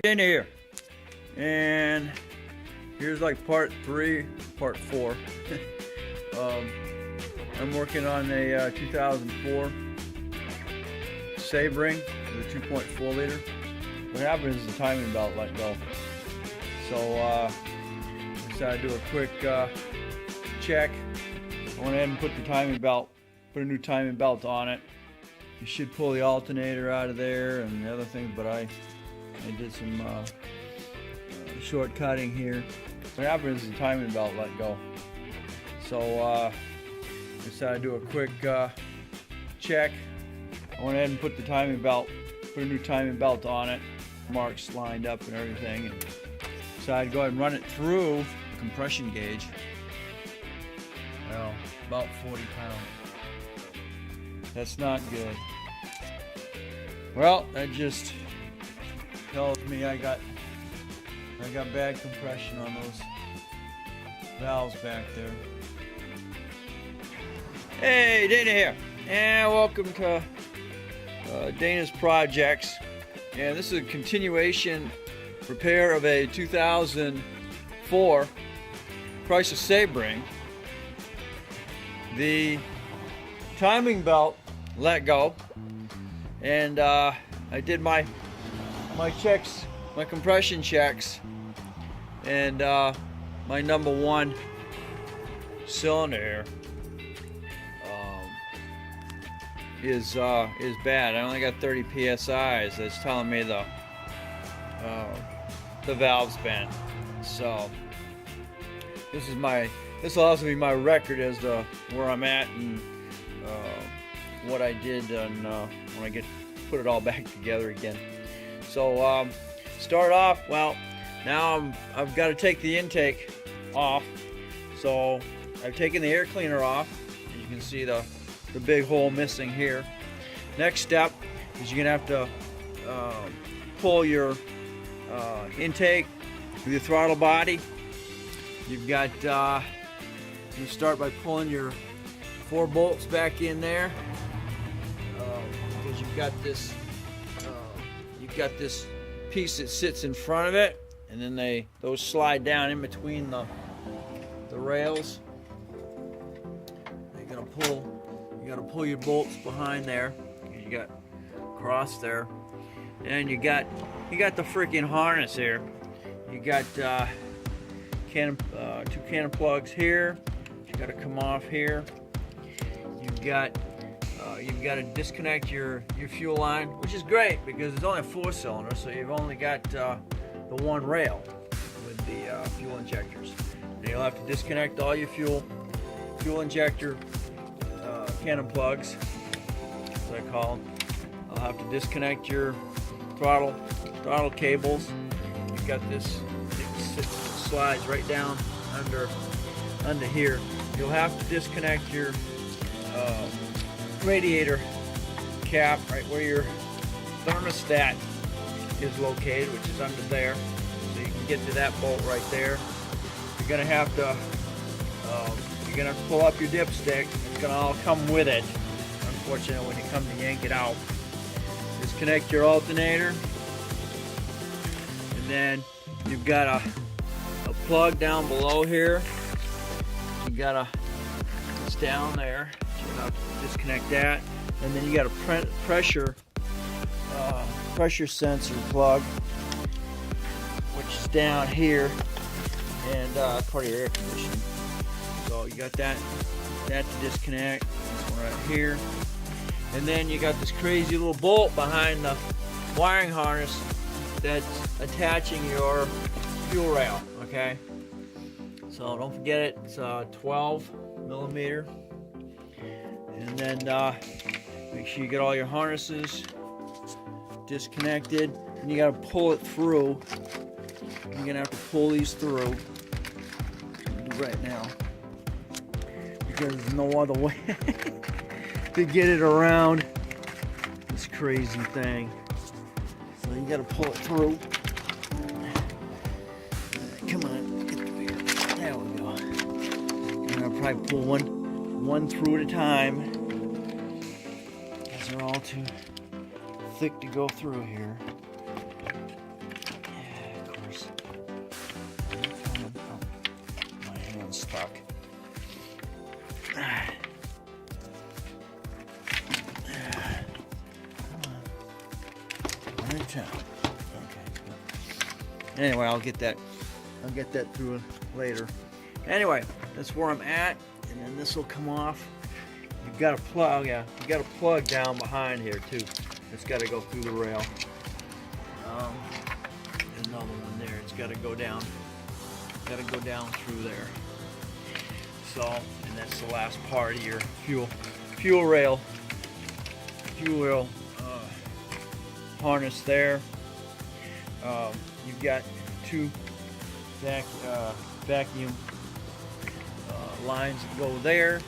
In here, and here's like part 4. I'm working on a 2004 Sebring with a 2.4 liter. What happened is the timing belt let go, so I decided to do a quick check. I went ahead and put a new timing belt on it. You should pull the alternator out of there and the other things, but I did some short cutting here. What happened is the timing belt let go, so I decided to do a quick check. I went ahead and put a new timing belt on it, marks lined up and everything, and decided to go ahead and run it through the compression gauge. Well, about 40 pounds. That's not good. Well, that just tells me I got bad compression on those valves back there. Hey, Dana here, and welcome to Dana's Projects. And this is a continuation repair of a 2004 Chrysler Sebring. The timing belt let go, and I did my checks, my compression checks, and my number 1 cylinder here is bad. I only got 30 psi's. That's telling me the valve's bent. So this will also be my record as to where I'm at and what I did when I put it all back together again. So start off. Well, now I've got to take the intake off. So I've taken the air cleaner off. As you can see the big hole missing here. Next step is you're gonna have to pull your intake with your throttle body. You've got you start by pulling your 4 bolts back in there, because you've got this piece that sits in front of it, and then those slide down in between the rails. You gotta pull your bolts behind there. You got cross there, and you got the freaking harness here. You got 2 cannon plugs here. You got to come off here. You've got to disconnect your fuel line, which is great because it's only a 4-cylinder, so you've only got the 1 rail with the fuel injectors. And you'll have to disconnect all your fuel injector cannon plugs, as I call them. I'll have to disconnect your throttle cables. You've got this, it slides right down under here. You'll have to disconnect your radiator cap right where your thermostat is located, which is under there. So you can get to that bolt right there. You're gonna have to pull up your dipstick. It's gonna all come with it. Unfortunately, when you come to yank it out, disconnect your alternator, and then you've got a plug down below here. It's down there. So you'll have to disconnect that, and then you got a pressure sensor plug, which is down here, and part of your air conditioning. So you got that to disconnect. This one right here, and then you got this crazy little bolt behind the wiring harness that's attaching your fuel rail. Okay, so don't forget it. It's 12 millimeter, and then make sure you get all your harnesses disconnected, and you got to pull it through. You're gonna have to pull these through right now because there's no other way to get it around this crazy thing. So you got to pull it through. Come on, get through here. There we go. And I'll probably pull one through at a time, because they're all too thick to go through here. in town. Okay. Anyway, I'll get that through later. Anyway, that's where I'm at, and then this will come off. You've got a plug, yeah. You got a plug down behind here too. It's got to go through the rail. Another one there. It's got to go down. Got to go down through there. So, and that's the last part of your fuel rail harness there. You've got two vacuum lines that go there.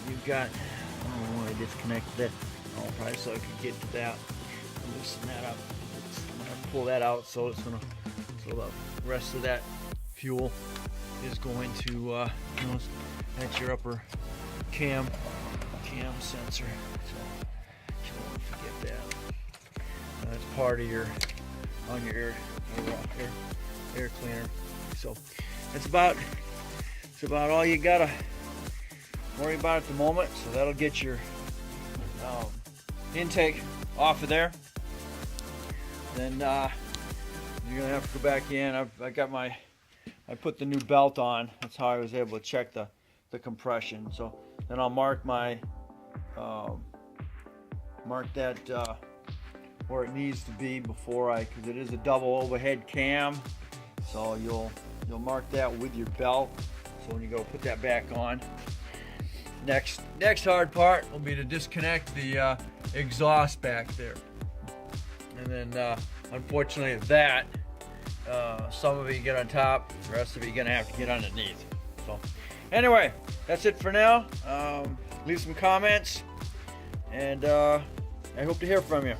You've got, I don't know why I disconnected that. Oh, probably so I could get to that. Loosen that up. I'm gonna pull that out, so the rest of that fuel is going to that's your upper cam sensor. So you don't want to forget that. That's part of your air cleaner. So that's about all you gotta worry about at the moment. So that'll get your intake off of there. Then you're gonna have to go back in. I put the new belt on. That's how I was able to check the compression. So then I'll mark that where it needs to be because it is a double overhead cam. So you'll mark that with your belt. So when you go put that back on, next hard part will be to disconnect the exhaust back there. And then unfortunately some of it you get on top, the rest of it you're gonna have to get underneath. So anyway, that's it for now. Leave some comments, and I hope to hear from you.